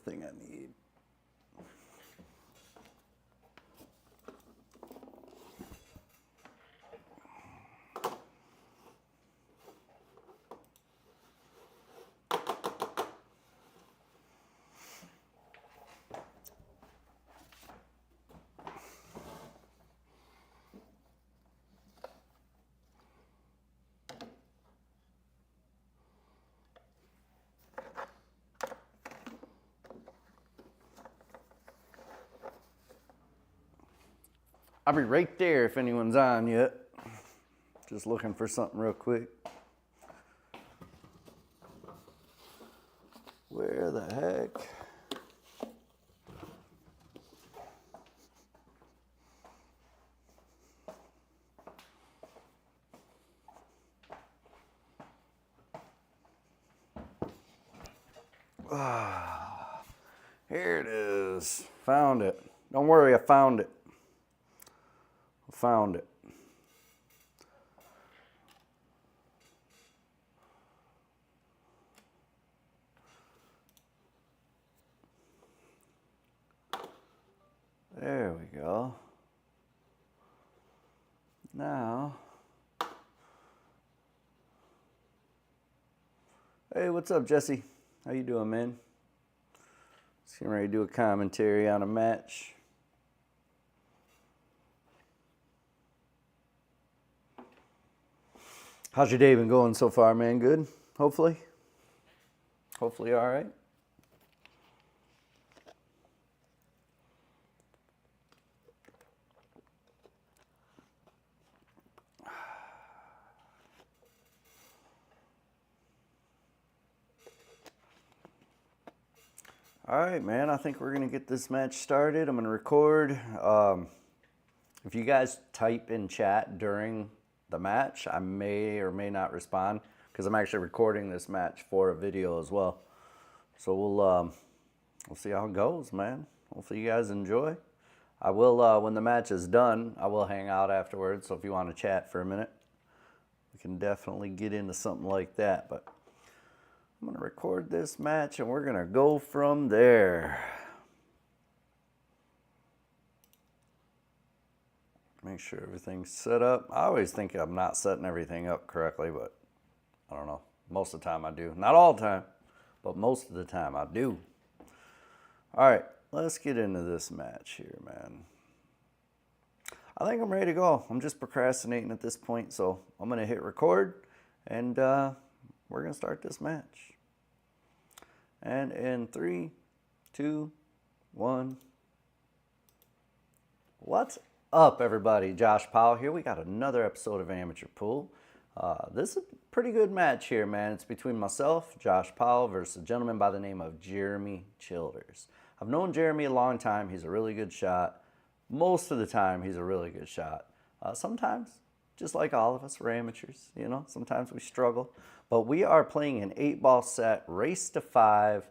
thing I need. I'll be right there if anyone's on yet. Just looking for something real quick. Where the heck? Ah, here it is. Found it. Don't worry, I found it. Found it. There we go. Now, hey, what's up, Jesse? How you doing, man? Just getting ready to do a commentary on a match. How's your day been going so far, man? Good? Hopefully? Hopefully all right? All right, man, I think we're going to get this match started. I'm going to record. If you guys type in chat during the match, I may or may not respond because I'm actually recording this match for a video as well. So we'll see how it goes, man. Hopefully you guys enjoy. I will, when the match is done, I will hang out afterwards. So if you want to chat for a minute, we can definitely get into something like that. But I'm going to record this match and we're going to go from there. Make sure everything's set up. I always think I'm not setting everything up correctly, but I don't know. Most of the time I do. Not all the time, but most of the time I do. All right, let's get into this match here, man. I think I'm ready to go. I'm just procrastinating at this point, so I'm going to hit record, and we're going to start this match. And in 3, 2, 1. What's up, everybody? Josh Powell here. We got another episode of Amateur Pool. This is a pretty good match here, man. It's between myself, Josh Powell, versus a gentleman by the name of Jeremy Childers. I've known Jeremy a long time. He's a really good shot. Most of the time, he's a really good shot. Sometimes, just like all of us, we're amateurs, you know. Sometimes we struggle. But we are playing an 8-ball set, race to 5.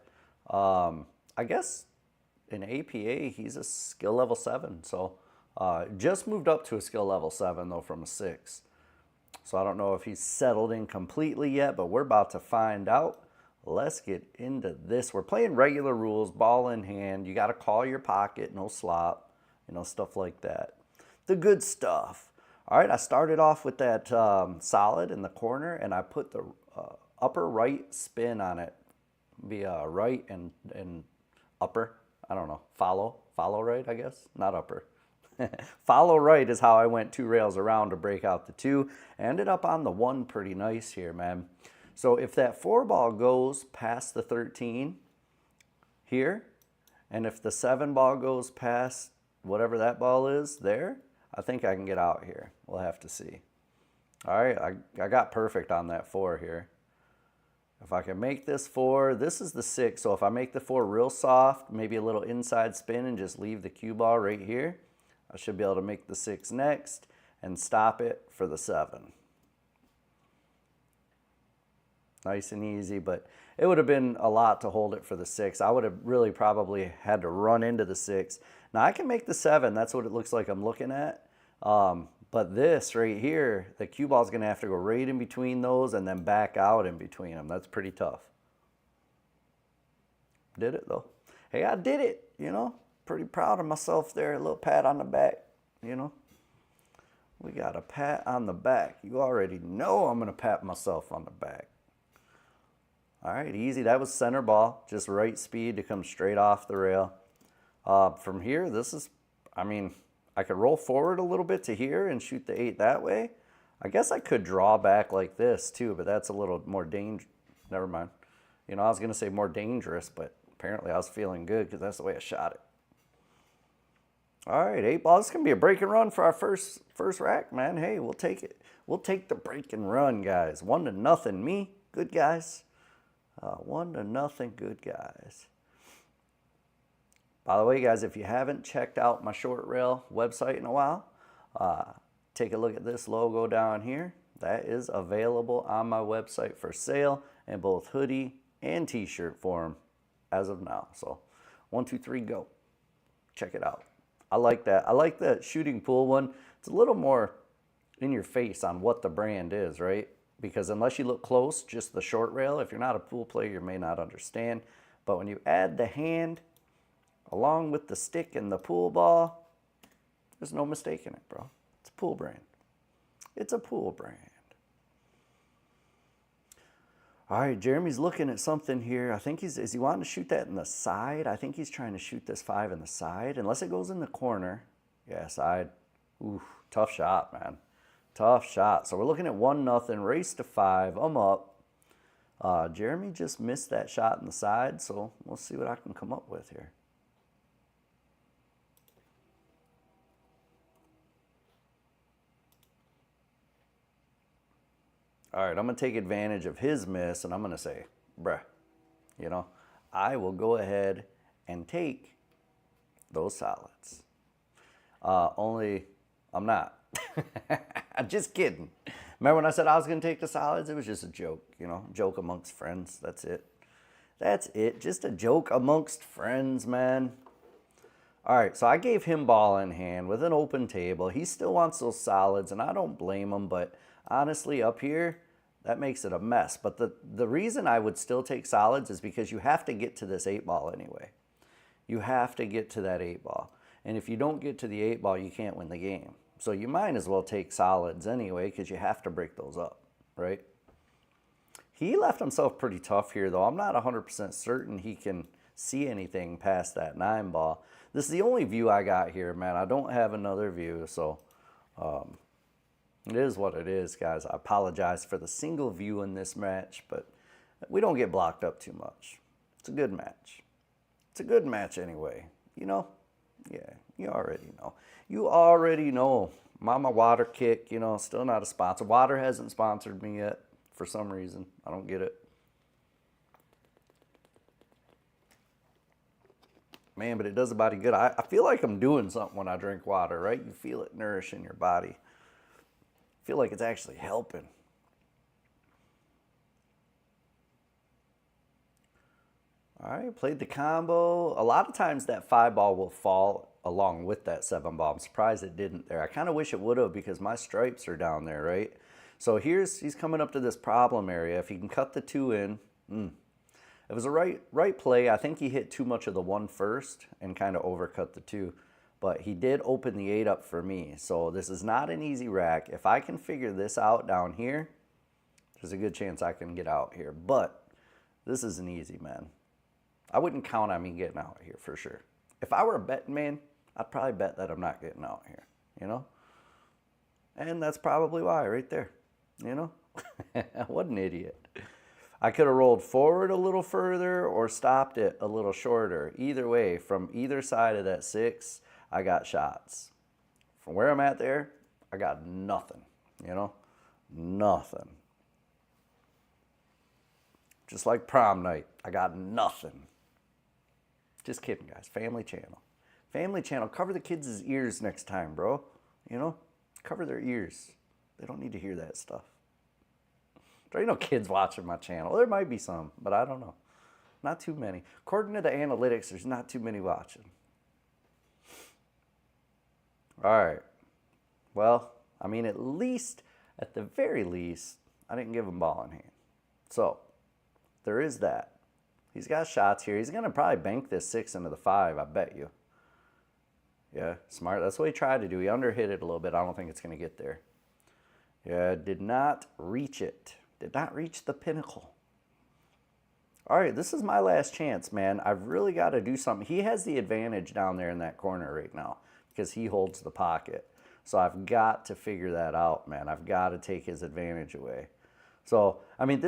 I guess in APA, he's a skill level 7, so... just moved up to a skill level 7, though, from a 6. So I don't know if he's settled in completely yet, but we're about to find out. Let's get into this. We're playing regular rules, ball in hand. You got to call your pocket, no slop, you know, stuff like that. The good stuff. All right, I started off with that solid in the corner, and I put the upper right spin on it via right and upper. I don't know, follow right, I guess, not upper. Follow right is how I went 2 rails around to break out the 2. I ended up on the 1 pretty nice here, man. So if that 4-ball goes past the 13 here, and if the 7-ball goes past whatever that ball is there, I think I can get out here. We'll have to see. All right, I got perfect on that 4 here. If I can make this 4, this is the 6. So if I make the 4 real soft, maybe a little inside spin and just leave the cue ball right here, I should be able to make the 6 next and stop it for the 7. Nice and easy, but it would have been a lot to hold it for the 6. I would have really probably had to run into the 6. Now I can make the 7. That's what it looks like I'm looking at. But this right here, the cue ball is going to have to go right in between those and then back out in between them. That's pretty tough. Did it though. Hey, I did it, you know. Pretty proud of myself there. A little pat on the back, you know. We got a pat on the back. You already know I'm going to pat myself on the back. All right, easy. That was center ball. Just right speed to come straight off the rail. From here, this is, I mean, I could roll forward a little bit to here and shoot the 8 that way. I guess I could draw back like this too, but that's a little more dangerous. Never mind. You know, I was going to say more dangerous, but apparently I was feeling good because that's the way I shot it. All right, 8 ball. This is going to be a break and run for our first rack, man. Hey, we'll take it. We'll take the break and run, guys. 1-0 me. Good guys. 1-0 good guys. By the way, guys, if you haven't checked out my short rail website in a while, take a look at this logo down here. That is available on my website for sale in both hoodie and t-shirt form as of now. So 1, 2, 3, go. Check it out. I like that. I like the shooting pool one. It's a little more in your face on what the brand is, right? Because unless you look close, just the short rail, if you're not a pool player, you may not understand. But when you add the hand along with the stick and the pool ball, there's no mistaking it, bro. It's a pool brand. It's a pool brand. All right, Jeremy's looking at something here. I think is he wanting to shoot that in the side? I think he's trying to shoot this 5 in the side, unless it goes in the corner. Yeah, side. Ooh, tough shot, man. Tough shot. So we're looking at 1-0, race to 5. I'm up. Jeremy just missed that shot in the side, so we'll see what I can come up with here. All right, I'm going to take advantage of his miss, and I'm going to say, bruh, you know, I will go ahead and take those solids. Only I'm not. I'm just kidding. Remember when I said I was going to take the solids? It was just a joke, you know, joke amongst friends. That's it. That's it. Just a joke amongst friends, man. All right, so I gave him ball in hand with an open table. He still wants those solids, and I don't blame him, but honestly, up here, that makes it a mess. But the reason I would still take solids is because you have to get to this 8 ball anyway. You have to get to that 8 ball. And if you don't get to the 8 ball, you can't win the game. So you might as well take solids anyway because you have to break those up, right? He left himself pretty tough here, though. I'm not 100% certain he can see anything past that 9 ball. This is the only view I got here, man. I don't have another view, so it is what it is, guys. I apologize for the single view in this match, but we don't get blocked up too much. It's a good match. It's a good match anyway, you know? Yeah, you already know. You already know. Mama Water Kick, you know, still not a sponsor. Water hasn't sponsored me yet for some reason. I don't get it. Man, but it does a body good. I feel like I'm doing something when I drink water, right? You feel it nourishing your body. I feel like it's actually helping. All right, played the combo. A lot of times that 5 ball will fall along with that 7 ball. I'm surprised it didn't there. I kind of wish it would have because my stripes are down there, right? So he's coming up to this problem area. If he can cut the 2 in, it was a right play. I think he hit too much of the 1 first and kind of overcut the 2. But he did open the 8 up for me. So this is not an easy rack. If I can figure this out down here, there's a good chance I can get out here. But this isn't easy, man. I wouldn't count on me getting out here for sure. If I were a betting man, I'd probably bet that I'm not getting out here, you know? And that's probably why right there, you know? What an idiot. I could have rolled forward a little further or stopped it a little shorter. Either way, from either side of that 6, I got shots. From where I'm at there, I got nothing, you know? Nothing. Just like prom night, I got nothing. Just kidding, guys. Family channel. Family channel. Cover the kids' ears next time, bro. You know? Cover their ears. They don't need to hear that stuff. There ain't no kids watching my channel. There might be some, but I don't know. Not too many. According to the analytics, there's not too many watching. All right. Well, I mean, at the very least, I didn't give them ball in hand. So, there is that. He's got shots here. He's going to probably bank this 6 into the 5, I bet you. Yeah, smart. That's what he tried to do. He underhit it a little bit. I don't think it's going to get there. Yeah, did not reach it. Did not reach the pinnacle. All right, this is my last chance, man. I've really got to do something. He has the advantage down there in that corner right now because he holds the pocket. So I've got to figure that out, man. I've got to take his advantage away. So, I mean,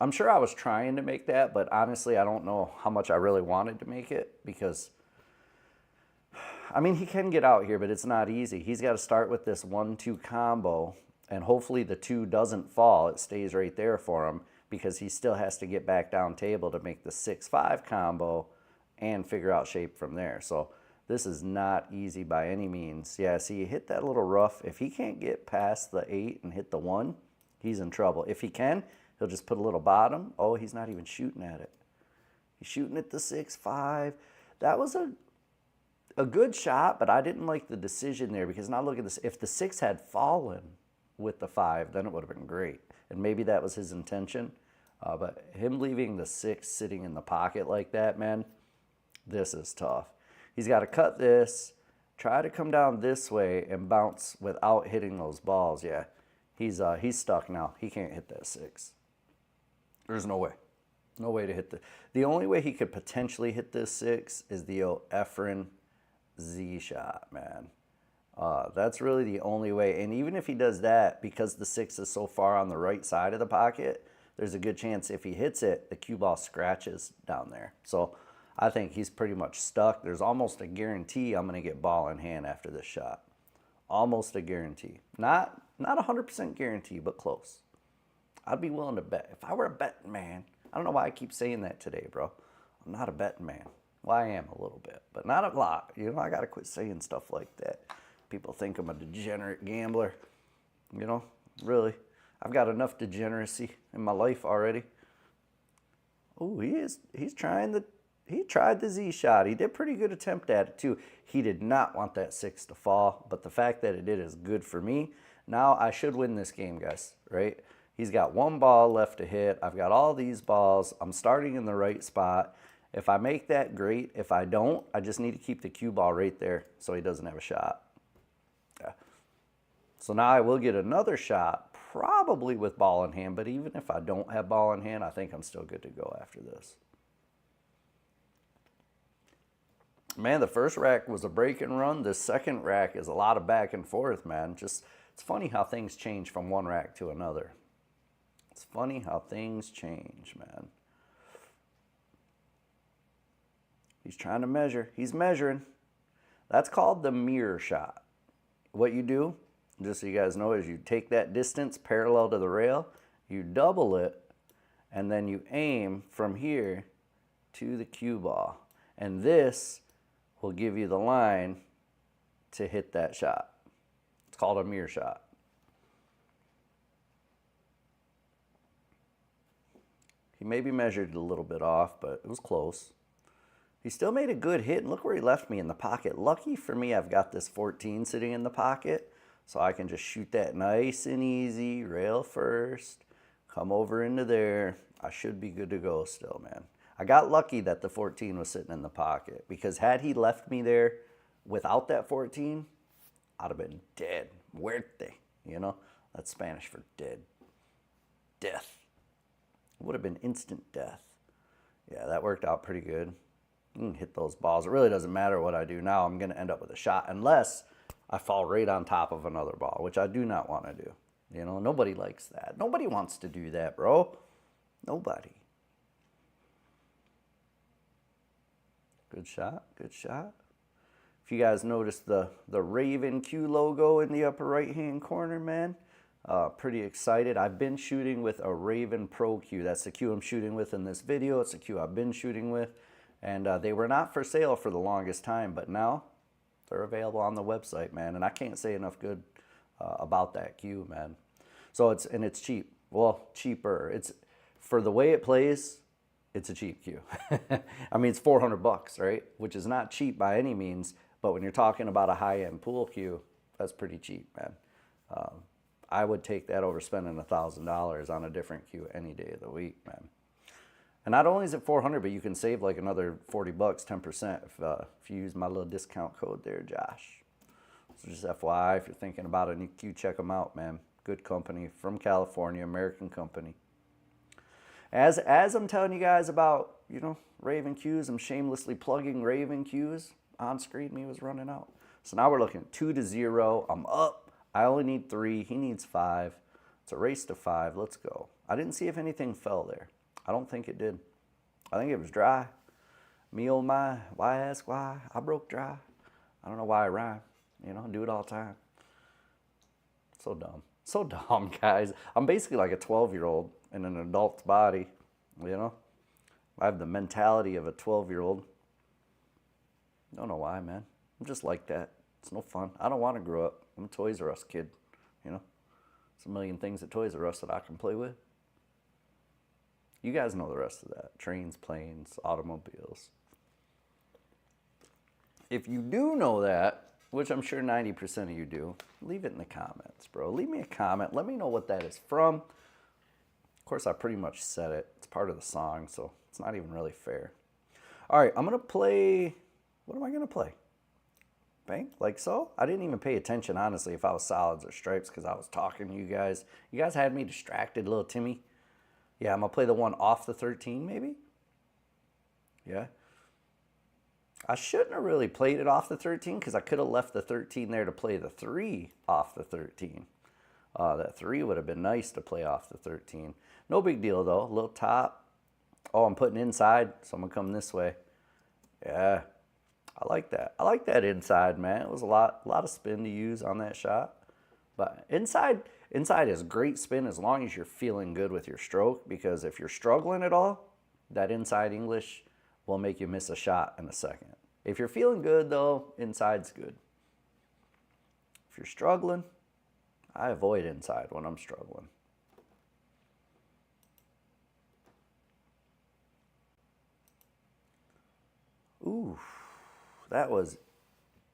I'm sure I was trying to make that, but honestly, I don't know how much I really wanted to make it because, I mean, he can get out here, but it's not easy. He's got to start with this 1-2 combo, and hopefully the 2 doesn't fall. It stays right there for him because he still has to get back down table to make the 6-5 combo and figure out shape from there. So this is not easy by any means. Yeah, see, he hit that little rough. If he can't get past the 8 and hit the 1, he's in trouble. If he can, he'll just put a little bottom. Oh, he's not even shooting at it. He's shooting at the 6-5. That was a good shot, but I didn't like the decision there because now look at this. If the 6 had fallen with the 5, then it would have been great. And maybe that was his intention. But him leaving the 6 sitting in the pocket like that, man, this is tough. He's got to cut this, try to come down this way and bounce without hitting those balls. Yeah, he's stuck now. He can't hit that 6. There's no way. No way to hit the only way he could potentially hit this 6 is the old Efren Z shot, man. That's really the only way. And even if he does that, because the 6 is so far on the right side of the pocket, there's a good chance if he hits it, the cue ball scratches down there. So I think he's pretty much stuck. There's almost a guarantee I'm going to get ball in hand after this shot. Almost a guarantee. Not 100% guarantee, but close. I'd be willing to bet. If I were a betting man, I don't know why I keep saying that today, bro. I'm not a betting man. Well, I am a little bit, but not a lot. You know, I got to quit saying stuff like that. People think I'm a degenerate gambler. You know, really. I've got enough degeneracy in my life already. Oh, he's trying he tried the Z shot. He did a pretty good attempt at it too. He did not want that 6 to fall, but the fact that it did is good for me. Now I should win this game, guys, right? He's got 1 ball left to hit. I've got all these balls. I'm starting in the right spot. If I make that, great. If I don't, I just need to keep the cue ball right there so he doesn't have a shot. Yeah. So now I will get another shot, probably with ball in hand, but even if I don't have ball in hand, I think I'm still good to go after this. Man, the first rack was a break and run. The second rack is a lot of back and forth, man. Just, it's funny how things change from one rack to another. It's funny how things change, man. He's trying to measure. He's measuring. That's called the mirror shot. What you do, just so you guys know, is you take that distance parallel to the rail, you double it, and then you aim from here to the cue ball. And this will give you the line to hit that shot. It's called a mirror shot. He maybe measured it a little bit off, but it was close. He still made a good hit, and look where he left me in the pocket. Lucky for me, I've got this 14 sitting in the pocket, so I can just shoot that nice and easy, rail first, come over into there. I should be good to go still, man. I got lucky that the 14 was sitting in the pocket, because had he left me there without that 14, I'd have been dead. Muerte, you know? That's Spanish for dead. Death. It would have been instant death. Yeah, that worked out pretty good. Hit those balls. It really doesn't matter what I do now. I'm going to end up with a shot unless I fall right on top of another ball, which I do not want to do. You know, nobody likes that. Nobody wants to do that, bro. Nobody. Good shot. Good shot. If you guys noticed the Raven Q logo in the upper right-hand corner, man, pretty excited. I've been shooting with a Raven Pro Q. That's the Q I'm shooting with in this video. It's the Q I've been shooting with. And they were not for sale for the longest time, but now they're available on the website, man. And I can't say enough good about that Q, man. So it's cheap. Well, cheaper. It's for the way it plays, it's a cheap Q. I mean, it's 400 bucks, right? Which is not cheap by any means, but when you're talking about a high-end pool Q, that's pretty cheap, man. I would take that over spending $1,000 on a different Q any day of the week, man. And not only is it 400, but you can save like another 40 bucks, 10% if you use my little discount code there, Josh. So just FYI, if you're thinking about it, you check them out, man. Good company from California, American company. As I'm telling you guys about, Raven Qs, I'm shamelessly plugging Raven Qs. On screen, me was running out. So now we're looking 2-0. I'm up. I only need 3. He needs 5. It's a race to 5. Let's go. I didn't see if anything fell there. I don't think it did. I think it was dry. Me oh my, why ask why? I broke dry. I don't know why I rhyme. I do it all the time. So dumb. So dumb, guys. I'm basically like a 12-year-old in an adult's body, I have the mentality of a 12-year-old. Don't know why, man. I'm just like that. It's no fun. I don't want to grow up. I'm a Toys R Us kid, There's a million things at Toys R Us that I can play with. You guys know the rest of that. Trains, planes, automobiles. If you do know that, which I'm sure 90% of you do, leave it in the comments, bro. Leave me a comment. Let me know what that is from. Of course, I pretty much said it. It's part of the song, so it's not even really fair. All right, I'm going to play... What am I going to play? Bank? Like so? I didn't even pay attention, honestly, if I was solids or stripes because I was talking to you guys. You guys had me distracted, little Timmy. Yeah, I'm going to play the one off the 13, maybe? Yeah. I shouldn't have really played it off the 13 because I could have left the 13 there to play the 3 off the 13. That 3 would have been nice to play off the 13. No big deal, though. A little top. Oh, I'm putting inside, so I'm going to come this way. Yeah, I like that. I like that inside, man. It was a lot of spin to use on that shot. But inside is great spin as long as you're feeling good with your stroke, because if you're struggling at all, that inside English will make you miss a shot in a second. If you're feeling good, though, inside's good. If you're struggling, I avoid inside when I'm struggling. Ooh, that was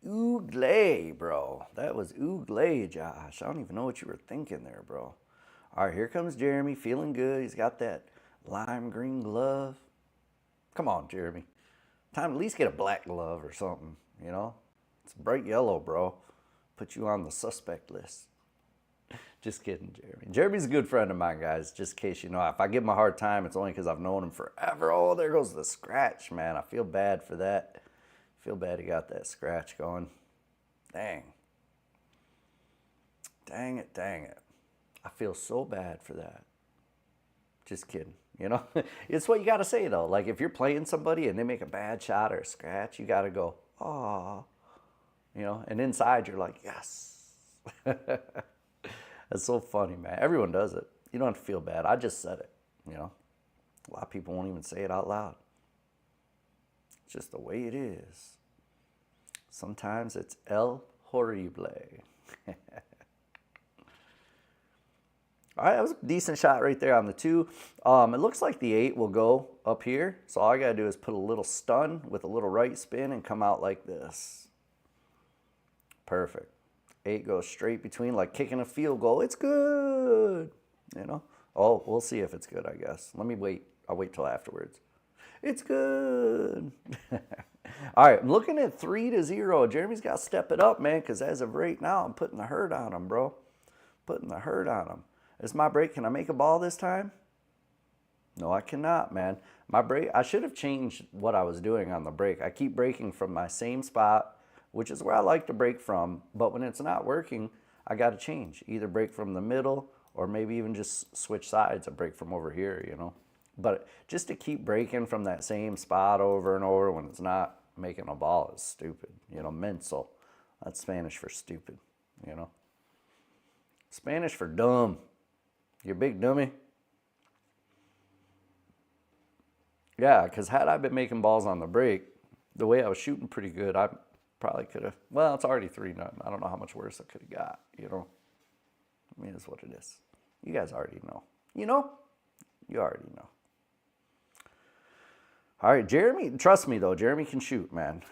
ooglay, bro. That was ooglay, Josh. I don't even know what you were thinking there, bro. All right, here comes Jeremy, feeling good. He's got that lime green glove. Come on, Jeremy. Time to at least get a black glove or something, It's bright yellow, bro. Put you on the suspect list. Just kidding, Jeremy. Jeremy's a good friend of mine, guys, just in case you know. If I give him a hard time, it's only because I've known him forever. Oh, there goes the scratch, man. I feel bad for that. I feel bad he got that scratch going. Dang. Dang it, dang it. I feel so bad for that. Just kidding. It's what you got to say, though. Like, if you're playing somebody and they make a bad shot or a scratch, you got to go, aw. And inside you're like, yes. That's so funny, man. Everyone does it. You don't have to feel bad. I just said it, A lot of people won't even say it out loud. It's just the way it is. Sometimes it's el horrible. All right, that was a decent shot right there on the 2. It looks like the 8 will go up here. So all I got to do is put a little stun with a little right spin and come out like this. Perfect. 8 goes straight between, like kicking a field goal. It's good, Oh, we'll see if it's good, I guess. Let me wait. I'll wait till afterwards. It's good. All right, I'm looking at 3-0. Jeremy's got to step it up, man, because as of right now, I'm putting the hurt on him, bro. Putting the hurt on him. It's my break. Can I make a ball this time? No, I cannot, man. My break, I should have changed what I was doing on the break. I keep breaking from my same spot, which is where I like to break from. But when it's not working, I got to change. Either break from the middle or maybe even just switch sides and break from over here, But just to keep breaking from that same spot over and over when it's not making a ball is stupid. Mental. That's Spanish for stupid, Spanish for dumb. You big dummy. Yeah, because had I been making balls on the break, the way I was shooting pretty good, I probably could have. Well, it's already 3-0. I don't know how much worse I could have got, I mean, it's what it is. You guys already know. You already know. All right, Jeremy, trust me, though. Jeremy can shoot, man.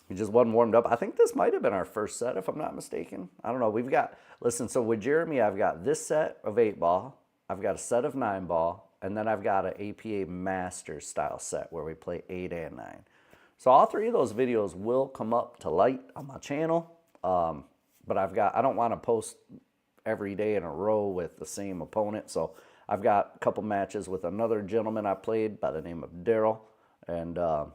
He just wasn't warmed up. I think this might have been our first set, if I'm not mistaken. I don't know. Listen, so with Jeremy, I've got this set of 8-ball. I've got a set of 9-ball. and then I've got an APA Master style set where we play 8 and 9. So all 3 of those videos will come up to light on my channel, but I don't want to post every day in a row with the same opponent, so I've got a couple matches with another gentleman I played by the name of Daryl, and I'm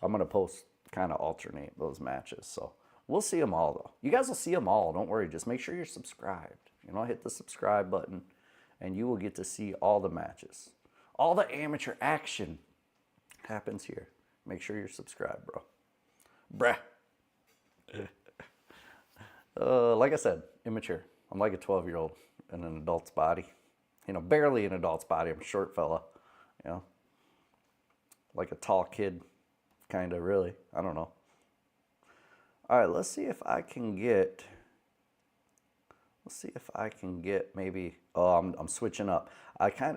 going to post, kind of alternate those matches, so we'll see them all, though. You guys will see them all, don't worry, just make sure you're subscribed. You know, hit the subscribe button, and you will get to see all the matches. All the amateur action happens here. Make sure you're subscribed, bro. Bruh. Like I said, immature. I'm like a 12-year-old in an adult's body. You know, barely an adult's body. I'm a short fella, you know. Like a tall kid, kind of, really. I don't know. All right, let's see if I can get... maybe... Oh, I'm switching up.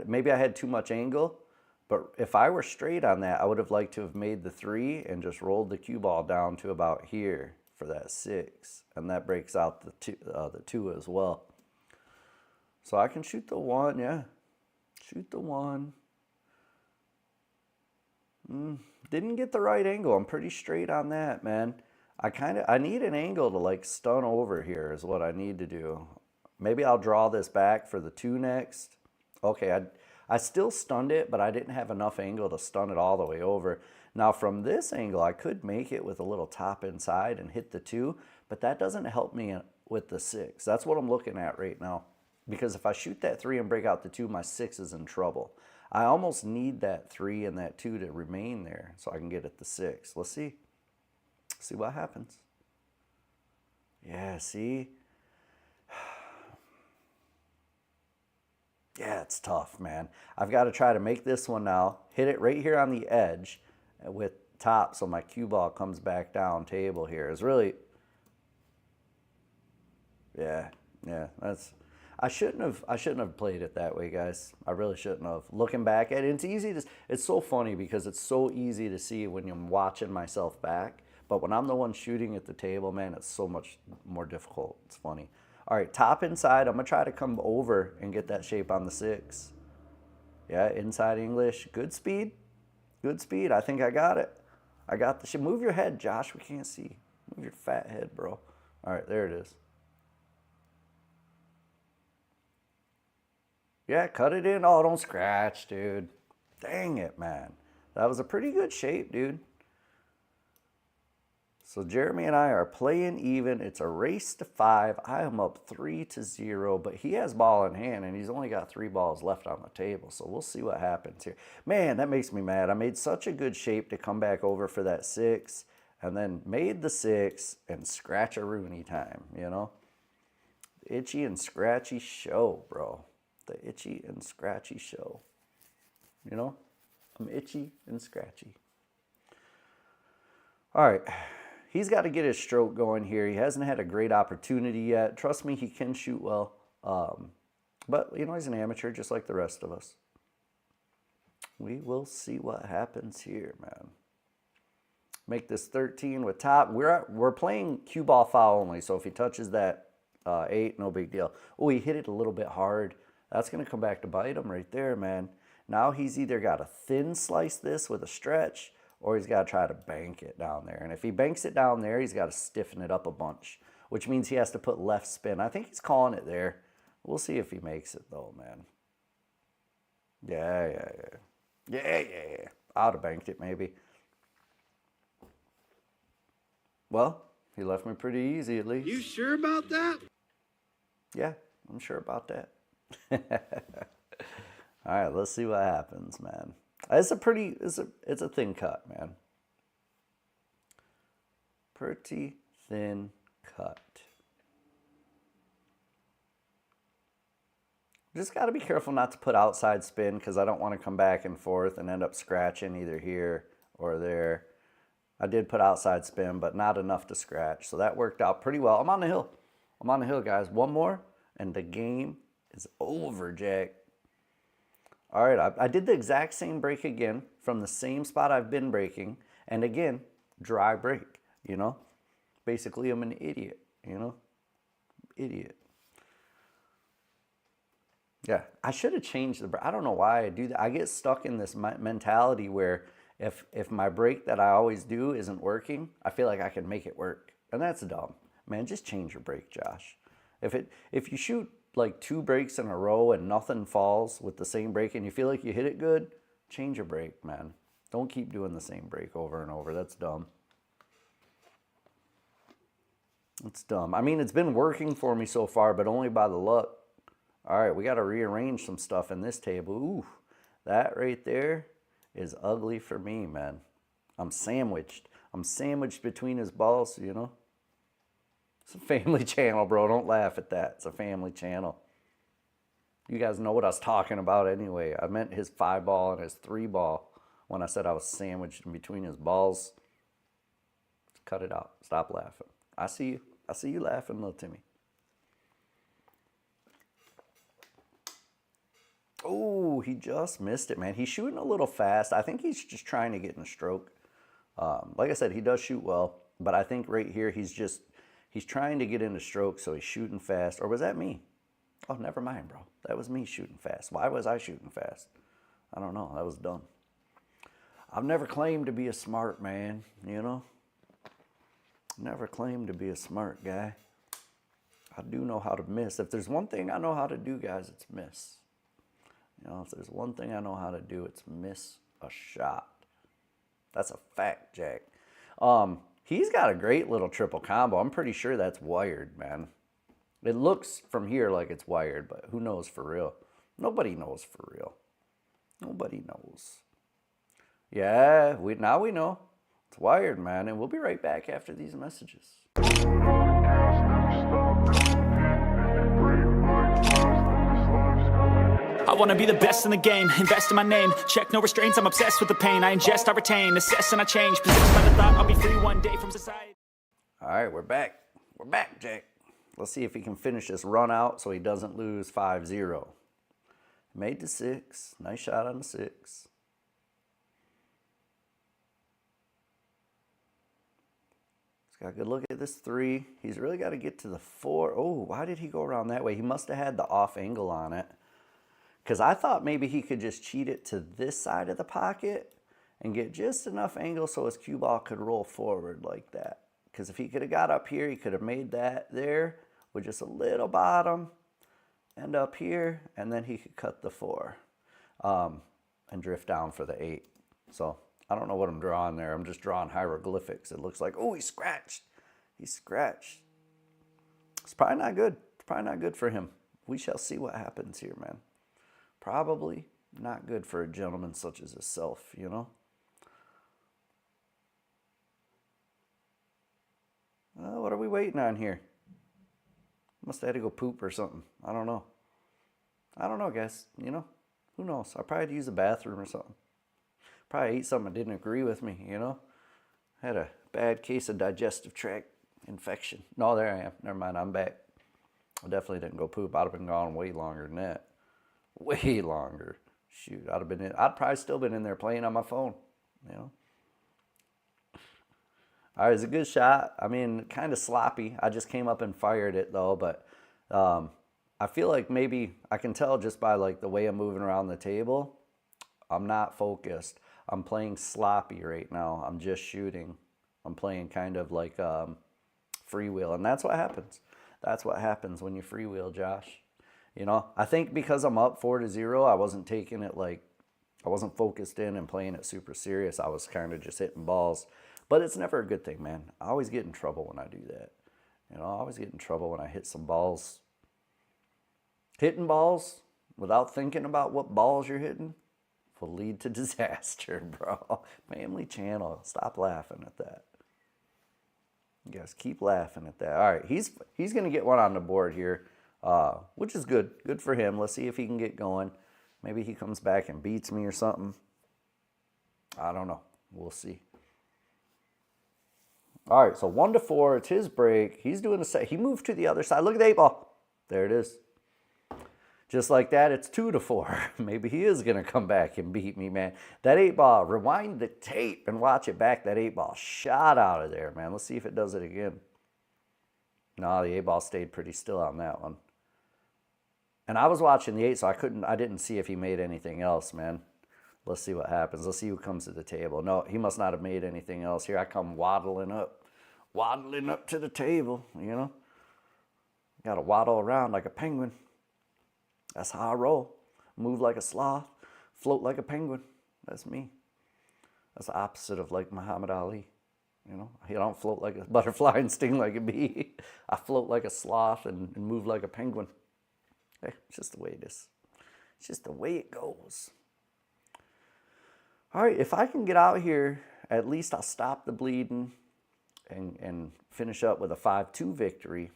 Maybe I had too much angle, but if I were straight on that, I would have liked to have made the 3 and just rolled the cue ball down to about here for that 6, and that breaks out the 2 as well. So I can shoot the 1, yeah. Shoot the 1. Didn't get the right angle. I'm pretty straight on that, man. I need an angle to like stun over here is what I need to do. Maybe I'll draw this back for the 2 next. Okay, I still stunned it, but I didn't have enough angle to stun it all the way over. Now from this angle, I could make it with a little top inside and hit the 2, but that doesn't help me with the 6. That's what I'm looking at right now. Because if I shoot that 3 and break out the 2, my 6 is in trouble. I almost need that 3 and that 2 to remain there so I can get at the 6. Let's see. See what happens. Yeah, see? Yeah, it's tough, man. I've got to try to make this one now. Hit it right here on the edge with top so my cue ball comes back down table here. It's really... Yeah, that's... I shouldn't have played it that way, guys. I really shouldn't have. Looking back at it, it's so funny because it's so easy to see when I'm watching myself back. But when I'm the one shooting at the table, man, it's so much more difficult. It's funny. All right, top inside. I'm going to try to come over and get that shape on the 6. Yeah, inside English. Good speed. Good speed. I think I got it. I got the shape. Move your head, Josh. We can't see. Move your fat head, bro. All right, there it is. Yeah, cut it in. Oh, don't scratch, dude. Dang it, man. That was a pretty good shape, dude. So Jeremy and I are playing even. It's a race to 5. I am up 3-0, but he has ball in hand, and he's only got 3 balls left on the table. So we'll see what happens here. Man, that makes me mad. I made such a good shape to come back over for that 6, and then made the 6 and scratch-a-rooney time, you know? Itchy and scratchy show, bro. The itchy and scratchy show. You know? I'm itchy and scratchy. All right. He's got to get his stroke going here. He hasn't had a great opportunity yet. Trust me, he can shoot well. But, you know, he's an amateur just like the rest of us. We will see what happens here, man. Make this 13 with top. We're playing cue ball foul only, so if he touches that 8, no big deal. Oh, he hit it a little bit hard. That's going to come back to bite him right there, man. Now he's either got to thin slice this with a stretch, or he's got to try to bank it down there. And if he banks it down there, he's got to stiffen it up a bunch, which means he has to put left spin. I think he's calling it there. We'll see if he makes it, though, man. Yeah. I would have banked it, maybe. Well, he left me pretty easy, at least. You sure about that? Yeah, I'm sure about that. All right, let's see what happens, man. It's a thin cut, man. Pretty thin cut. Just got to be careful not to put outside spin because I don't want to come back and forth and end up scratching either here or there. I did put outside spin, but not enough to scratch. So that worked out pretty well. I'm on the hill. I'm on the hill, guys. One more, and the game is over, Jack. All right, I did the exact same break again from the same spot I've been breaking. And again, dry break, you know. Basically, I'm an idiot, you know. Idiot. Yeah, I should have changed the break. I don't know why I do that. I get stuck in this mentality where if my break that I always do isn't working, I feel like I can make it work. And that's dumb. Man, just change your break, Josh. If you shoot like 2 breaks in a row and nothing falls with the same break and you feel like you hit it good, change your break, man. Don't keep doing the same break over and over. That's dumb. It's dumb. I mean, it's been working for me so far, but only by the luck. All right, we got to rearrange some stuff in this table. Ooh, that right there is ugly for me, man. I'm sandwiched. I'm sandwiched between his balls, you know. It's a family channel, bro. Don't laugh at that. It's a family channel. You guys know what I was talking about anyway. I meant his 5-ball and his 3-ball when I said I was sandwiched in between his balls. Cut it out. Stop laughing. I see you. I see you laughing, little Timmy. Oh, he just missed it, man. He's shooting a little fast. I think he's just trying to get in a stroke. Like I said, he does shoot well, but I think right here he's trying to get into stroke, so he's shooting fast. Or was that me? Oh, never mind, bro. That was me shooting fast. Why was I shooting fast? I don't know. That was dumb. I've never claimed to be a smart man, you know? Never claimed to be a smart guy. I do know how to miss. If there's one thing I know how to do, guys, it's miss. You know, if there's one thing I know how to do, it's miss a shot. That's a fact, Jack. He's got a great little triple combo. I'm pretty sure that's wired, man. It looks from here like it's wired, but who knows for real? Nobody knows for real. Nobody knows. Yeah, now we know. It's wired, man, and we'll be right back after these messages. I wanna be the best in the game, invest in my name. Check no restraints, I'm obsessed with the pain. I ingest, I retain, assess and I change. Possessed by the thought I'll be free one day from society. All right, we're back. We're back, Jack. Let's see if he can finish this run out so he doesn't lose 5-0. Made the 6. Nice shot on the 6. He's got a good look at this 3. He's really got to get to the 4. Oh, why did he go around that way? He must have had the off angle on it. Because I thought maybe he could just cheat it to this side of the pocket and get just enough angle so his cue ball could roll forward like that. Because if he could have got up here, he could have made that there with just a little bottom and up here, and then he could cut the 4 and drift down for the 8. So I don't know what I'm drawing there. I'm just drawing hieroglyphics. It looks like, oh, he scratched. He scratched. It's probably not good. It's probably not good for him. We shall see what happens here, man. Probably not good for a gentleman such as himself, you know? What are we waiting on here? Must have had to go poop or something. I don't know. I don't know, guys. You know? Who knows? I probably had to use the bathroom or something. Probably ate something that didn't agree with me, you know? Had a bad case of digestive tract infection. No, there I am. Never mind, I'm back. I definitely didn't go poop. I'd have been gone way longer than that. Way longer. Shoot, I'd probably still been in there playing on my phone, you know? All right, it's a good shot. I mean, kind of sloppy. I just came up and fired it, though, but I feel like maybe I can tell just by, like, the way I'm moving around the table, I'm not focused. I'm playing sloppy right now. I'm just shooting. I'm playing kind of like freewheel, and that's what happens. That's what happens when you freewheel, Josh. You know, I think because I'm up 4-0, I wasn't taking it like, I wasn't focused in and playing it super serious. I was kind of just hitting balls. But it's never a good thing, man. I always get in trouble when I do that. You know, I always get in trouble when I hit some balls. Hitting balls without thinking about what balls you're hitting will lead to disaster, bro. Family channel. Stop laughing at that. You guys keep laughing at that. All right, he's going to get one on the board here, which is good. Good for him. Let's see if he can get going. Maybe he comes back and beats me or something. I don't know. We'll see. All right, so 1-4. It's his break. He's doing a set. He moved to the other side. Look at the 8-ball. There it is. Just like that, it's 2-4. Maybe he is going to come back and beat me, man. That 8-ball, rewind the tape and watch it back. That 8-ball shot out of there, man. Let's see if it does it again. No, the 8-ball stayed pretty still on that one. And I was watching the 8, so I didn't see if he made anything else, man. Let's see what happens. Let's see who comes to the table. No, he must not have made anything else. Here I come waddling up to the table, you know. Got to waddle around like a penguin. That's how I roll. Move like a sloth, float like a penguin. That's me. That's the opposite of like Muhammad Ali. You know, I don't float like a butterfly and sting like a bee. I float like a sloth and move like a penguin. Hey, it's just the way it is. It's just the way it goes. All right, if I can get out here, at least I'll stop the bleeding and finish up with a 5-2 victory.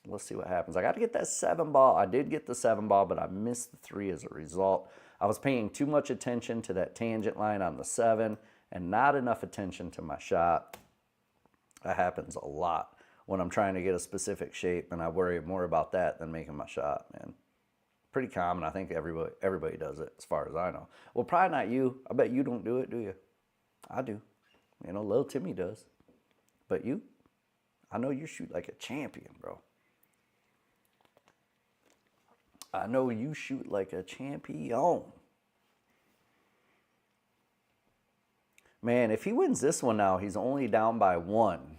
Let's see what happens. I got to get that 7 ball. I did get the 7 ball, but I missed the 3 as a result. I was paying too much attention to that tangent line on the 7 and not enough attention to my shot. That happens a lot when I'm trying to get a specific shape, and I worry more about that than making my shot, man. Pretty common. I think everybody does it as far as I know. Well, probably not you. I bet you don't do it, do you? I do. You know, little Timmy does. But you? I know you shoot like a champion, bro. I know you shoot like a champion. Man, if he wins this one now, he's only down by 1.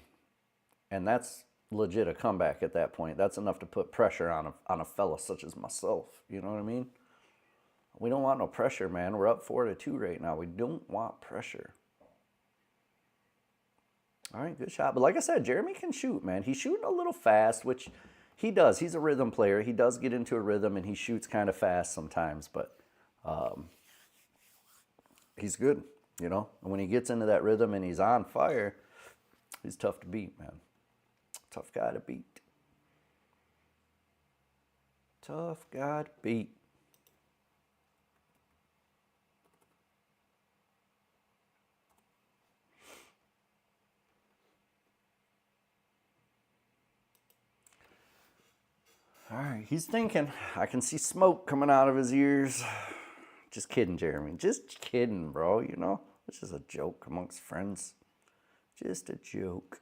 And that's legit a comeback at that point. That's enough to put pressure on a fella such as myself. You know what I mean? We don't want no pressure, man. We're up 4-2 right now. We don't want pressure. All right, good shot. But like I said, Jeremy can shoot, man. He's shooting a little fast, which he does. He's a rhythm player. He does get into a rhythm, and he shoots kind of fast sometimes. But he's good, you know. And when he gets into that rhythm and he's on fire, he's tough to beat, man. Tough guy to beat. Tough guy to beat. All right, he's thinking. I can see smoke coming out of his ears. Just kidding, Jeremy. Just kidding, bro, you know? This is a joke amongst friends. Just a joke.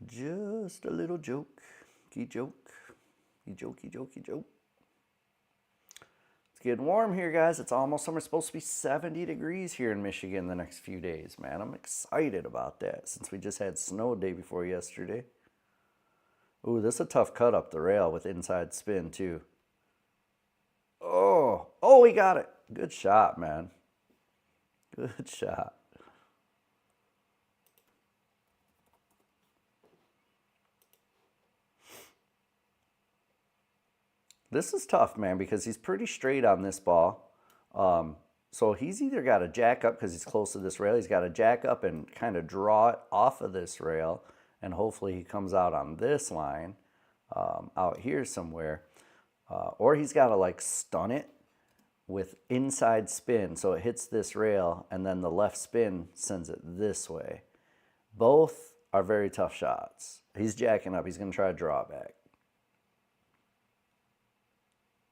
Just a little joke. Joke. Joke. It's getting warm here, guys. It's almost summer. It's supposed to be 70 degrees here in Michigan the next few days, man. I'm excited about that since we just had snow day before yesterday. Ooh, this is a tough cut up the rail with inside spin, too. Oh, he got it. Good shot, man. Good shot. This is tough, man, because he's pretty straight on this ball. So he's either got to jack up because he's close to this rail. He's got to jack up and kind of draw it off of this rail. And hopefully he comes out on this line out here somewhere. Or he's got to like stun it with inside spin so it hits this rail and then the left spin sends it this way. Both are very tough shots. He's jacking up. He's going to try to draw it back.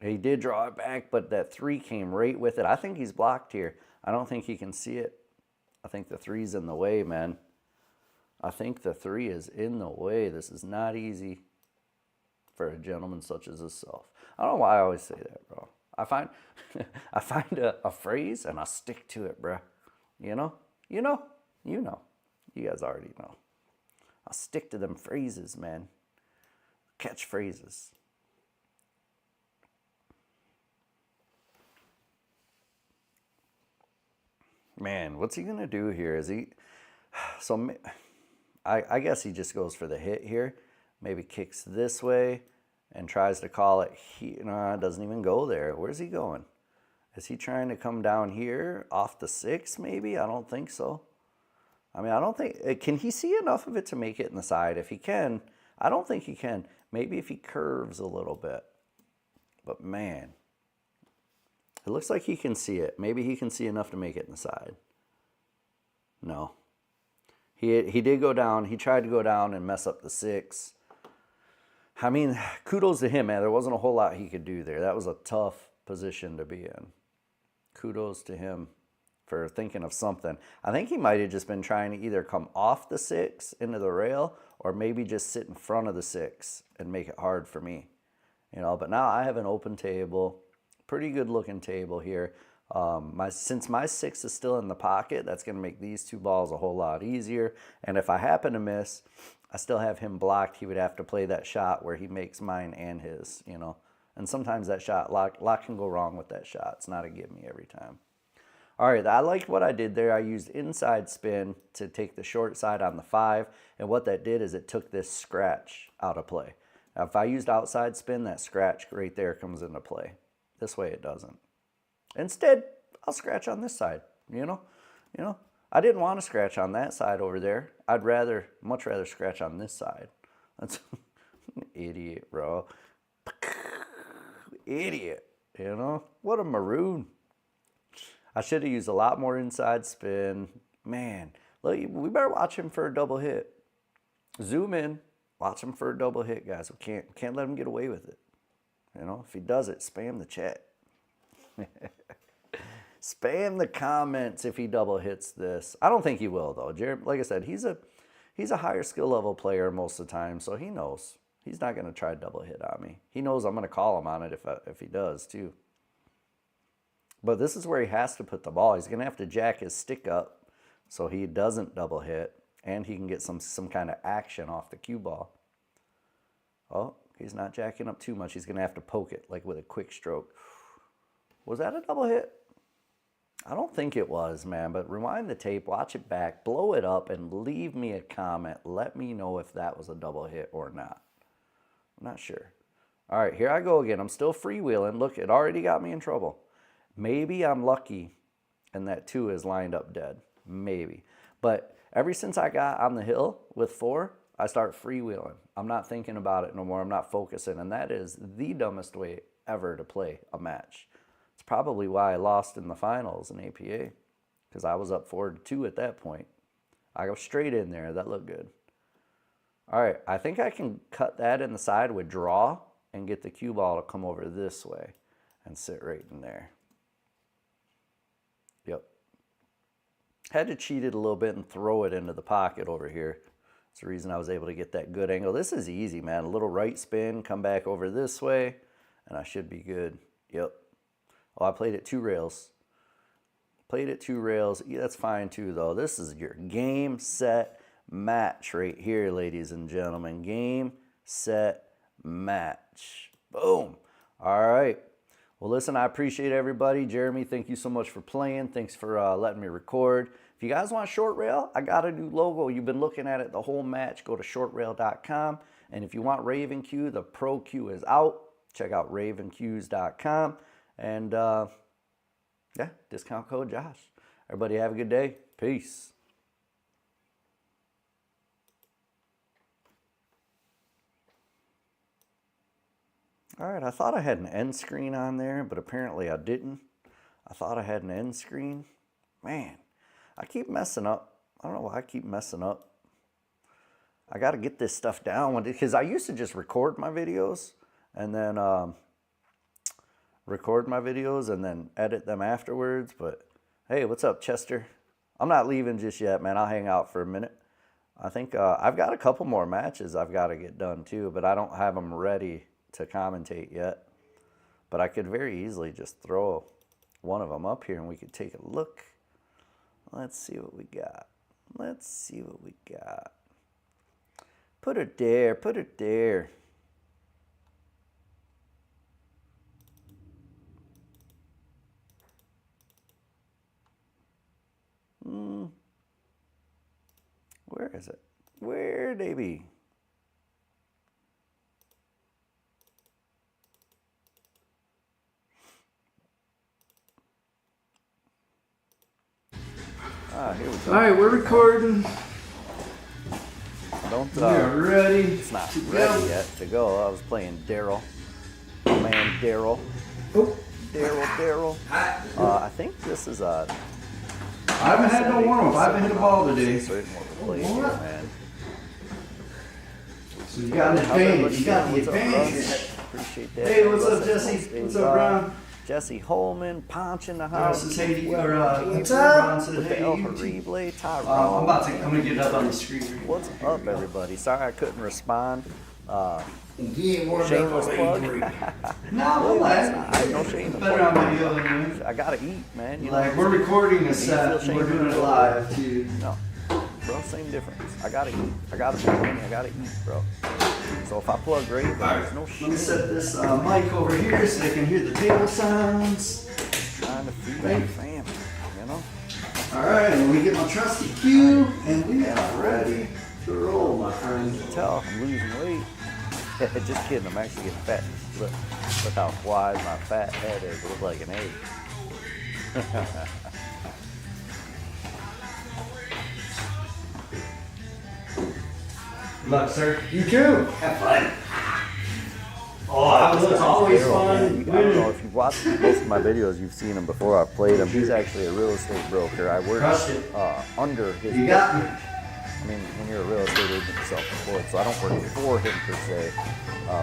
He did draw it back, but that 3 came right with it. I think he's blocked here. I don't think he can see it. I think the 3's in the way, man. I think the 3 is in the way. This is not easy for a gentleman such as himself. I don't know why I always say that, bro. I find a phrase and I stick to it, bro. You know. You guys already know. I stick to them phrases, man. Catchphrases. Man, what's he gonna do here? Is he? So, I guess he just goes for the hit here. Maybe kicks this way and tries to call it. No, it doesn't even go there. Where's he going? Is he trying to come down here off the 6? Maybe. I don't think so. I mean, I don't think. Can he see enough of it to make it in the side? If he can, I don't think he can. Maybe if he curves a little bit. But man. It looks like he can see it. Maybe he can see enough to make it in the side. No. He did go down. He tried to go down and mess up the 6. I mean, kudos to him, man. There wasn't a whole lot he could do there. That was a tough position to be in. Kudos to him for thinking of something. I think he might have just been trying to either come off the 6 into the rail or maybe just sit in front of the 6 and make it hard for me. You know, but now I have an open table, pretty good looking table here. Since my 6 is still in the pocket, that's going to make these 2 balls a whole lot easier. And if I happen to miss, I still have him blocked. He would have to play that shot where he makes mine and his, you know. And sometimes that shot, lot can go wrong with that shot. It's not a give me every time. All right, I liked what I did there. I used inside spin to take the short side on the 5. And what that did is it took this scratch out of play. Now, if I used outside spin, that scratch right there comes into play. This way it doesn't. Instead, I'll scratch on this side, you know. I didn't want to scratch on that side over there. I'd much rather scratch on this side. That's idiot, bro. Idiot, you know. What a maroon. I should have used a lot more inside spin. Man, look, we better watch him for a double hit. Zoom in. Watch him for a double hit, guys. We can't let him get away with it. You know, if he does it, spam the chat. Spam the comments if he double hits this. I don't think he will, though. Jared, like I said, he's a higher skill level player most of the time, so he knows. He's not going to try double hit on me. He knows I'm going to call him on it if he does, too. But this is where he has to put the ball. He's going to have to jack his stick up so he doesn't double hit. And he can get some kind of action off the cue ball. Oh, he's not jacking up too much. He's going to have to poke it, like with a quick stroke. Was that a double hit? I don't think it was, man. But rewind the tape, watch it back, blow it up, and leave me a comment. Let me know if that was a double hit or not. I'm not sure. All right, here I go again. I'm still freewheeling. Look, it already got me in trouble. Maybe I'm lucky and that 2 is lined up dead. Maybe. But ever since I got on the hill with 4, I start freewheeling. I'm not thinking about it no more. I'm not focusing. And that is the dumbest way ever to play a match. It's probably why I lost in the finals in APA, because I was up 4-2 at that point. I go straight in there. That looked good. All right, I think I can cut that in the side with draw and get the cue ball to come over this way and sit right in there. Yep. Had to cheat it a little bit and throw it into the pocket over here. That's the reason I was able to get that good angle. This is easy, man. A little right spin, come back over this way, and I should be good. Yep. Oh, I played it 2 rails. Played it 2 rails. Yeah, that's fine too, though. This is your game, set, match right here, ladies and gentlemen. Game, set, match. Boom. All right. Well, listen, I appreciate everybody. Jeremy, thank you so much for playing. Thanks for letting me record. If you guys want short rail, I got a new logo. You've been looking at it the whole match. Go to shortrail.com. And if you want Raven Q, the Pro Q is out. Check out ravenqs.com. And, yeah, discount code Josh. Everybody have a good day. Peace. All right, I thought I had an end screen on there, but apparently I didn't. I thought I had an end screen. Man, I keep messing up. I don't know why I keep messing up. I got to get this stuff down, because I used to just record my videos and then edit them afterwards. But hey, what's up, Chester? I'm not leaving just yet, man. I'll hang out for a minute. I think I've got a couple more matches I've got to get done too, but I don't have them ready to commentate yet. But I could very easily just throw one of them up here and we could take a look. Let's see what we got. Let's see what we got. Put it there, put it there. Where is it? Where'd they be? Ah, here we go. All right, we're recording. Don't. We're ready. It's not ready yet to go. I was playing Daryl. My man Daryl. Oh. Daryl. I think this is a. I haven't had no warm up. I haven't hit a ball today. So play here, man. So you got an advantage. You got the advantage. Appreciate that. Hey, what's up, Jesse? What's up, Brian? Jesse Holman, Ponch in the house. This is Haiti, What's up? The El Horrible, Tyrone. I'm gonna get it up on the screen. What's up, everybody? Sorry I couldn't respond. Shameless plug. No, No shameless better on plug. video than you. I gotta eat, man. You Like, know, we're recording a feel set, shame we're doing to it do live too. No, bro, same difference. I gotta eat. I gotta make money. I gotta eat, bro. So if I plug great, there's no shit. Let me set this mic over here so they can hear the table sounds. Trying to feed my family, you know? Alright, let me get my trusty cue, and we are ready to roll, my friend. Tell I'm losing weight. Just kidding, I'm actually getting fat. Look how wide my fat head is. It looks like an egg. Good luck, sir. You too. Have fun. Oh, it's always fun. Man, I don't know if you've watched most of my videos, you've seen him before I've played him. He's actually a real estate broker. I work under his. You got me. I mean, when you're a real estate agent, you're self-employed, so I don't work for him per se,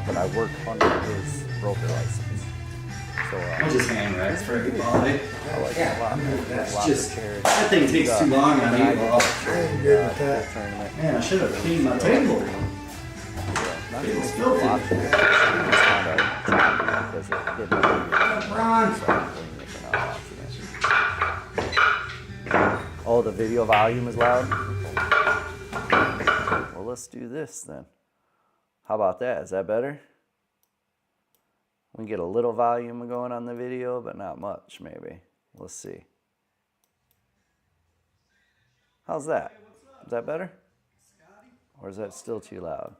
but I work under his broker license. So I'll just hand racks for a quality. I like it a lot. That's just, that thing takes too long on me. Tournament. Man, I should have cleaned my table. It's filthy. Oh, the video volume is loud? Well, let's do this then. How about that? Is that better? We can get a little volume going on the video, but not much, maybe. Let's see. How's that? Is that better? Or is that still too loud?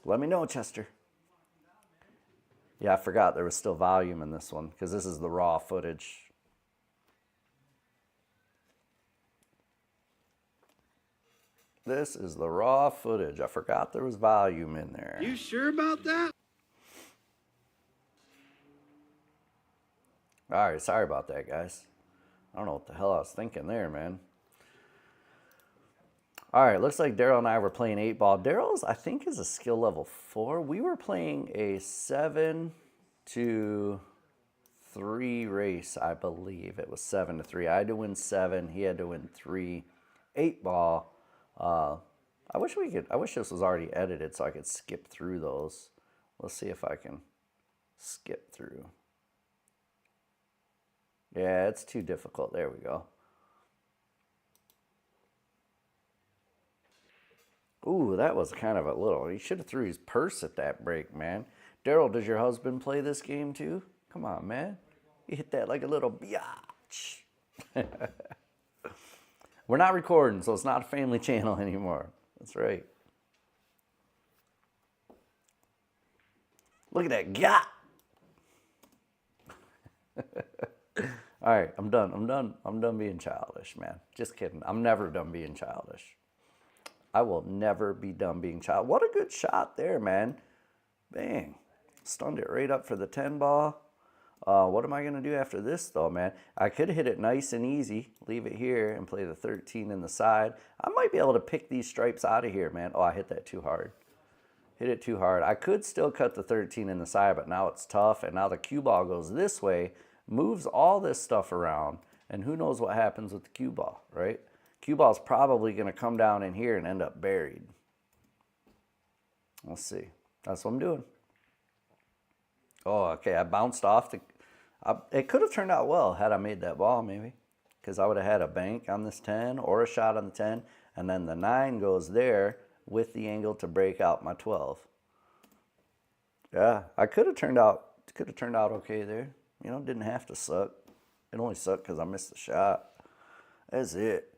Let me know, Chester. Yeah, I forgot there was still volume in this one because this is the raw footage. This is the raw footage. I forgot there was volume in there. You sure about that? All right, sorry about that, guys. I don't know what the hell I was thinking there, man. All right, looks like Daryl and I were playing 8-ball. Daryl's, I think, is a skill level 4. We were playing a 7-3 race, I believe. It was 7-3. I had to win 7. He had to win 3. 8-ball. I wish this was already edited so I could skip through those. Let's see if I can skip through. Yeah, it's too difficult. There we go. Ooh, that was kind of a little. He should have threw his purse at that break, man. Daryl, does your husband play this game too? Come on, man. You hit that like a little biatch. We're not recording, so it's not a family channel anymore. That's right. Look at that gap. All right, I'm done. I'm done being childish, man. Just kidding. I'm never done being childish. I will never be done being childish. What a good shot there, man. Bang. Stunned it right up for the 10-ball. What am I going to do after this, though, man? I could hit it nice and easy, leave it here, and play the 13 in the side. I might be able to pick these stripes out of here, man. Oh, I hit that too hard. Hit it too hard. I could still cut the 13 in the side, but now it's tough, and now the cue ball goes this way, moves all this stuff around, and who knows what happens with the cue ball, right? Cue ball's probably going to come down in here and end up buried. Let's see. That's what I'm doing. Oh, okay. I bounced off the... it could have turned out well had I made that ball, maybe. Because I would have had a bank on this 10 or a shot on the 10. And then the 9 goes there with the angle to break out my 12. Yeah, I could have turned out okay there. You know, didn't have to suck. It only sucked because I missed the shot. That's it.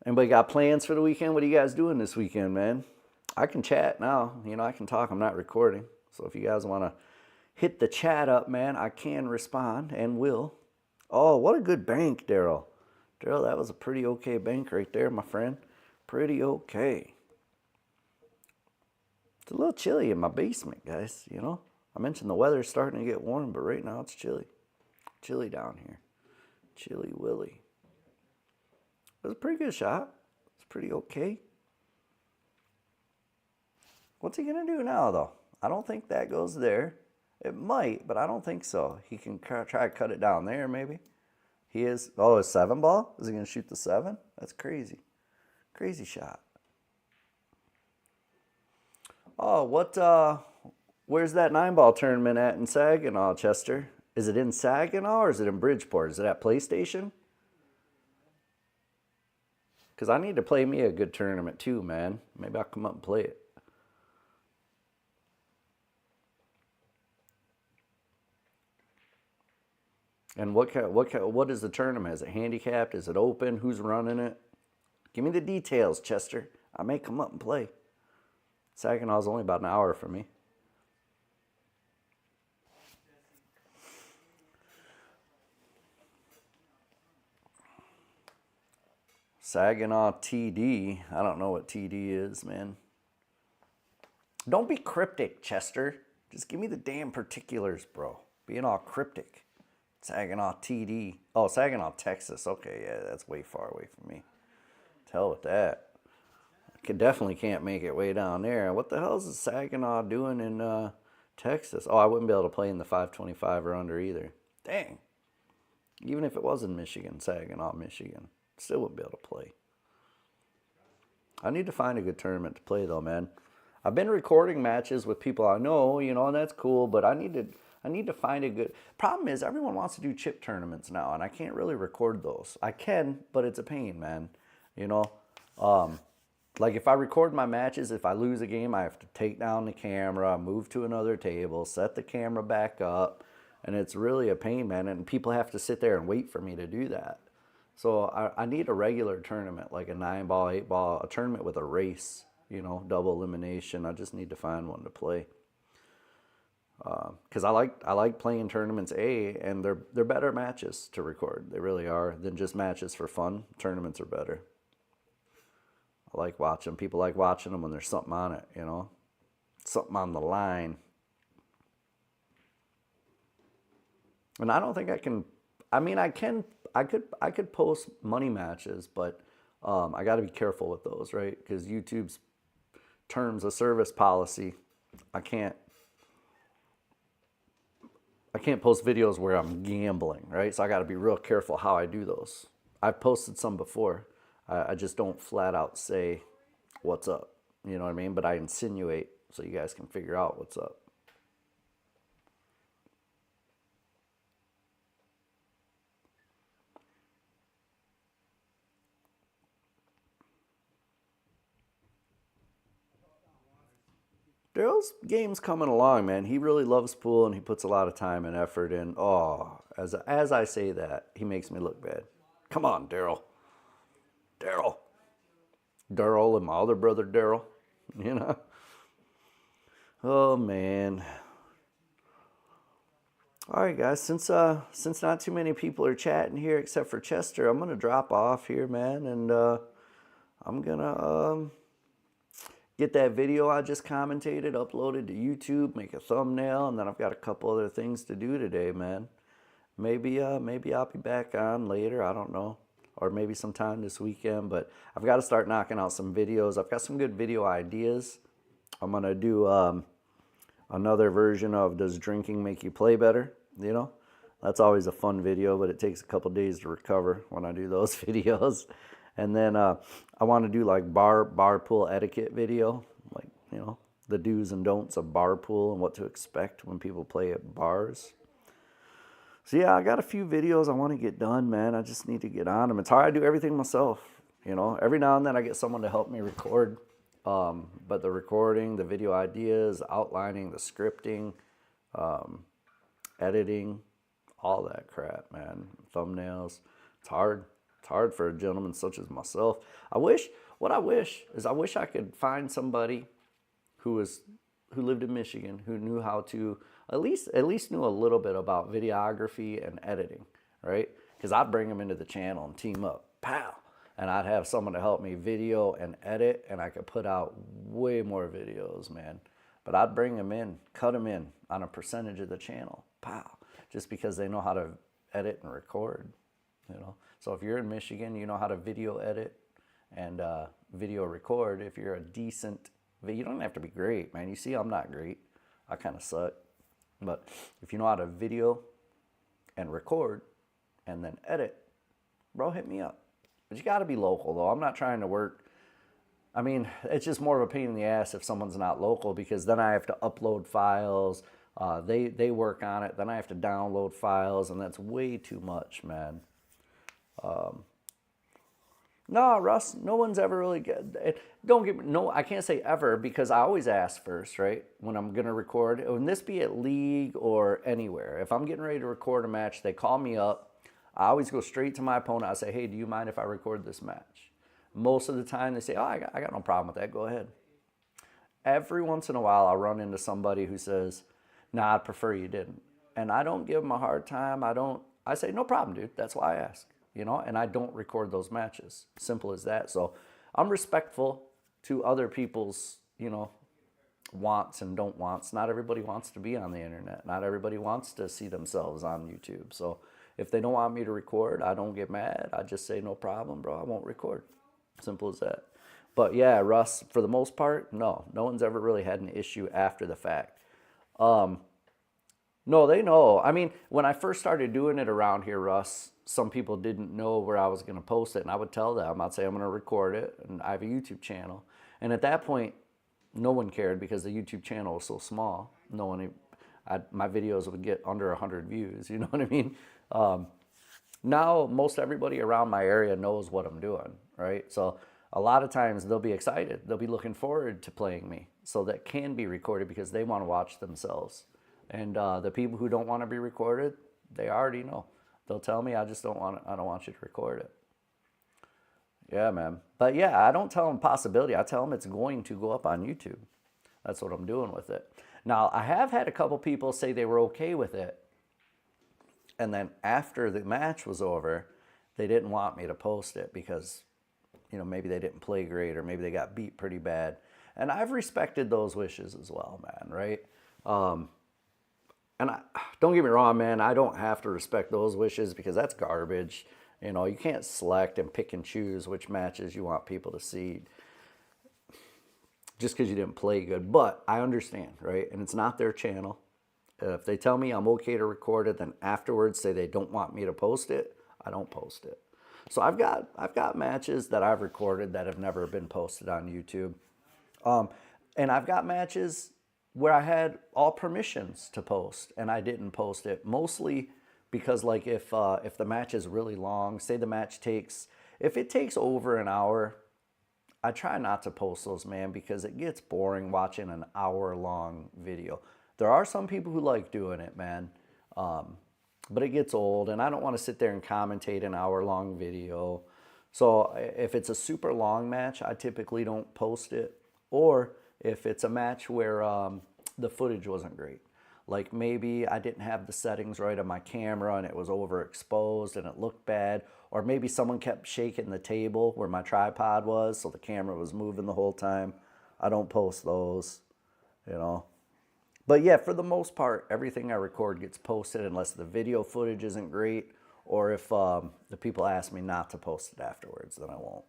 Anybody got plans for the weekend? What are you guys doing this weekend, man? I can chat now. You know, I can talk. I'm not recording. So if you guys want to hit the chat up, man, I can respond and will. Oh, what a good bank, Daryl. Daryl, that was a pretty okay bank right there, my friend. Pretty okay. It's a little chilly in my basement, guys, you know. I mentioned the weather's starting to get warm, but right now it's chilly. Chilly down here. Chilly Willy. It was a pretty good shot. It's pretty okay. What's he going to do now, though? I don't think that goes there. It might, but I don't think so. He can try to cut it down there, maybe. He is. Oh, a 7-ball? Is he going to shoot the 7? That's crazy. Crazy shot. Oh, where's that 9-ball tournament at in Saginaw, Chester? Is it in Saginaw or is it in Bridgeport? Is it at PlayStation? Because I need to play me a good tournament too, man. Maybe I'll come up and play it. And what is the tournament? Is it handicapped? Is it open? Who's running it? Give me the details, Chester. I may come up and play. Saginaw's only about an hour from me. Saginaw TD. I don't know what TD is, man. Don't be cryptic, Chester. Just give me the damn particulars, bro. Being all cryptic. Saginaw TD. Oh, Saginaw, Texas. Okay, yeah, that's way far away from me. Hell with that. Definitely can't make it way down there. What the hell is Saginaw doing in Texas? Oh, I wouldn't be able to play in the 525 or under either. Dang. Even if it was in Michigan, Saginaw, Michigan, still wouldn't be able to play. I need to find a good tournament to play though, man. I've been recording matches with people I know, and that's cool, but I need to find a good... Problem is, everyone wants to do chip tournaments now, and I can't really record those. I can, but it's a pain, man. Like if I record my matches, if I lose a game, I have to take down the camera, move to another table, set the camera back up, and it's really a pain, man. And people have to sit there and wait for me to do that. So I need a regular tournament, like a 9-ball, 8-ball, a tournament with a race, double elimination. I just need to find one to play. Because I like playing tournaments and they're better matches to record. They really are than just matches for fun. Tournaments are better. I like watching. People like watching them when there's something on it, something on the line. And I don't think I can. I mean, I could post money matches, but I got to be careful with those, right? Because YouTube's terms of service policy, I can't post videos where I'm gambling, right? So I got to be real careful how I do those. I've posted some before. I just don't flat out say what's up, you know what I mean? But I insinuate so you guys can figure out what's up. Daryl's game's coming along, man. He really loves pool and he puts a lot of time and effort in. Oh, as I say that, he makes me look bad. Come on, Daryl. Daryl and my other brother Daryl, Oh man. All right, guys. Since not too many people are chatting here except for Chester, I'm gonna drop off here, man, and I'm gonna get that video I just commentated uploaded to YouTube, make a thumbnail, and then I've got a couple other things to do today, man. Maybe I'll be back on later. I don't know. Or maybe sometime this weekend, but I've got to start knocking out some videos. I've got some good video ideas. I'm going to do another version of Does Drinking Make You Play Better? That's always a fun video, but it takes a couple days to recover when I do those videos. And then I want to do like bar pool etiquette video, like, the do's and don'ts of bar pool and what to expect when people play at bars. So yeah, I got a few videos I want to get done, man. I just need to get on them. It's hard. I do everything myself, Every now and then I get someone to help me record. But the recording, the video ideas, outlining, the scripting, editing, all that crap, man. Thumbnails. It's hard. It's hard for a gentleman such as myself. I wish I could find somebody who lived in Michigan, who knew how to at least knew a little bit about videography and editing, right? Because I'd bring them into the channel and team up, pow, and I'd have someone to help me video and edit, and I could put out way more videos, man. But I'd bring them in, cut them in on a percentage of the channel, pow, just because they know how to edit and record, So if you're in Michigan, you know how to video edit and video record. If you're a decent, you don't have to be great, man. You see, I'm not great. I kind of suck. But if you know how to video and record and then edit, bro, hit me up. But you got to be local, though. I'm not trying to work. I mean, it's just more of a pain in the ass if someone's not local, because then I have to upload files. They work on it. Then I have to download files, and that's way too much, man. No, Russ, no one's ever really don't get me, no, I can't say ever, because I always ask first, right? When I'm going to record, and this be at league or anywhere. If I'm getting ready to record a match, they call me up. I always go straight to my opponent. I say, hey, do you mind if I record this match? Most of the time they say, oh, I got no problem with that. Go ahead. Every once in a while, I'll run into somebody who says, nah, I'd prefer you didn't. And I don't give them a hard time. I say, no problem, dude. That's why I ask. You know, and I don't record those matches. Simple as that. So I'm respectful to other people's, you know, wants and don't wants. Not everybody wants to be on the internet. Not everybody wants to see themselves on YouTube. So if they don't want me to record, I don't get mad. I just say, no problem, bro. I won't record. Simple as that. But yeah, Russ, for the most part, no one's ever really had an issue after the fact. No, they know. I mean, when I first started doing it around here, Russ, some people didn't know where I was going to post it. And I would tell them, I'd say, I'm going to record it. And I have a YouTube channel. And at that point, no one cared, because the YouTube channel was so small. My videos would get under 100 views. You know what I mean? Now, most everybody around my area knows what I'm doing, right? So a lot of times they'll be excited. They'll be looking forward to playing me. So that can be recorded, because they want to watch themselves. And the people who don't want to be recorded, they already know. They'll tell me, I don't want you to record it. Yeah, man. But yeah, I don't tell them possibility. I tell them it's going to go up on YouTube. That's what I'm doing with it. Now, I have had a couple people say they were okay with it. And then after the match was over, they didn't want me to post it because, you know, maybe they didn't play great, or maybe they got beat pretty bad. And I've respected those wishes as well, man, right? And don't get me wrong, man, I don't have to respect those wishes, because that's garbage. You know, you can't select and pick and choose which matches you want people to see just because you didn't play good. But I understand, right? And it's not their channel. If they tell me I'm okay to record it, then afterwards say they don't want me to post it, I don't post it. So I've got matches that I've recorded that have never been posted on YouTube. And I've got matches where I had all permissions to post and I didn't post it, mostly because, like, if the match is really long, say the match if it takes over an hour, I try not to post those, man, because it gets boring watching an hour-long video. There are some people who like doing it, man, but it gets old, and I don't want to sit there and commentate an hour-long video. So if it's a super long match, I typically don't post it. Or if it's a match where the footage wasn't great. Like maybe I didn't have the settings right on my camera and it was overexposed and it looked bad. Or maybe someone kept shaking the table where my tripod was, so the camera was moving the whole time. I don't post those, you know. But yeah, for the most part, everything I record gets posted unless the video footage isn't great, or if the people ask me not to post it afterwards, then I won't.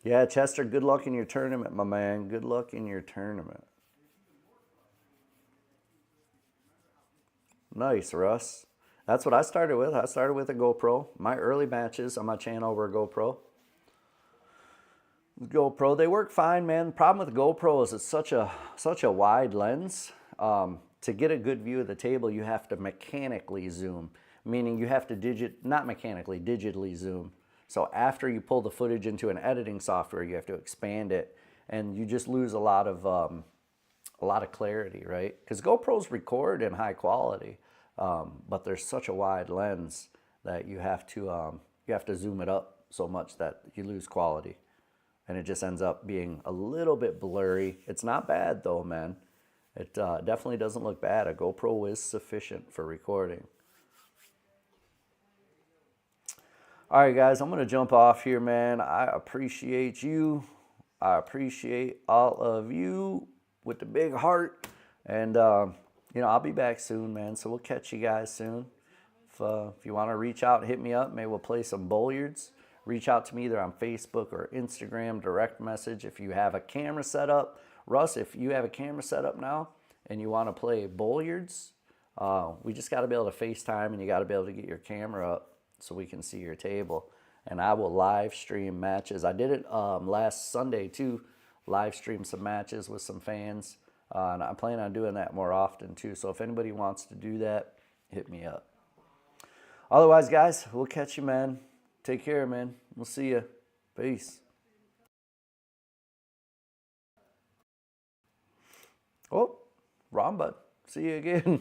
Yeah, Chester, good luck in your tournament, my man. Good luck in your tournament. Nice, Russ. That's what I started with. I started with a GoPro. My early matches on my channel were GoPro. They work fine, man. The problem with the GoPro is it's such a wide lens. To get a good view of the table, you have to mechanically zoom, meaning you have to digitally zoom. So after you pull the footage into an editing software, you have to expand it, and you just lose a lot of clarity, right? Because GoPros record in high quality, but there's such a wide lens that you have to zoom it up so much that you lose quality, and it just ends up being a little bit blurry. It's not bad though, man. It definitely doesn't look bad. A GoPro is sufficient for recording. All right, guys, I'm going to jump off here, man. I appreciate you. I appreciate all of you with the big heart. And, you know, I'll be back soon, man. So we'll catch you guys soon. If you want to reach out, hit me up. Maybe we'll play some billiards. Reach out to me either on Facebook or Instagram, direct message. If you have a camera set up, Russ, if you have a camera set up now and you want to play billiards, we just got to be able to FaceTime, and you got to be able to get your camera up so we can see your table. And I will live stream matches. I did it last Sunday too, live stream some matches with some fans. And I plan on doing that more often too. So if anybody wants to do that, hit me up. Otherwise, guys, we'll catch you, man. Take care, man. We'll see you. Peace. Oh, wrong button. See you again.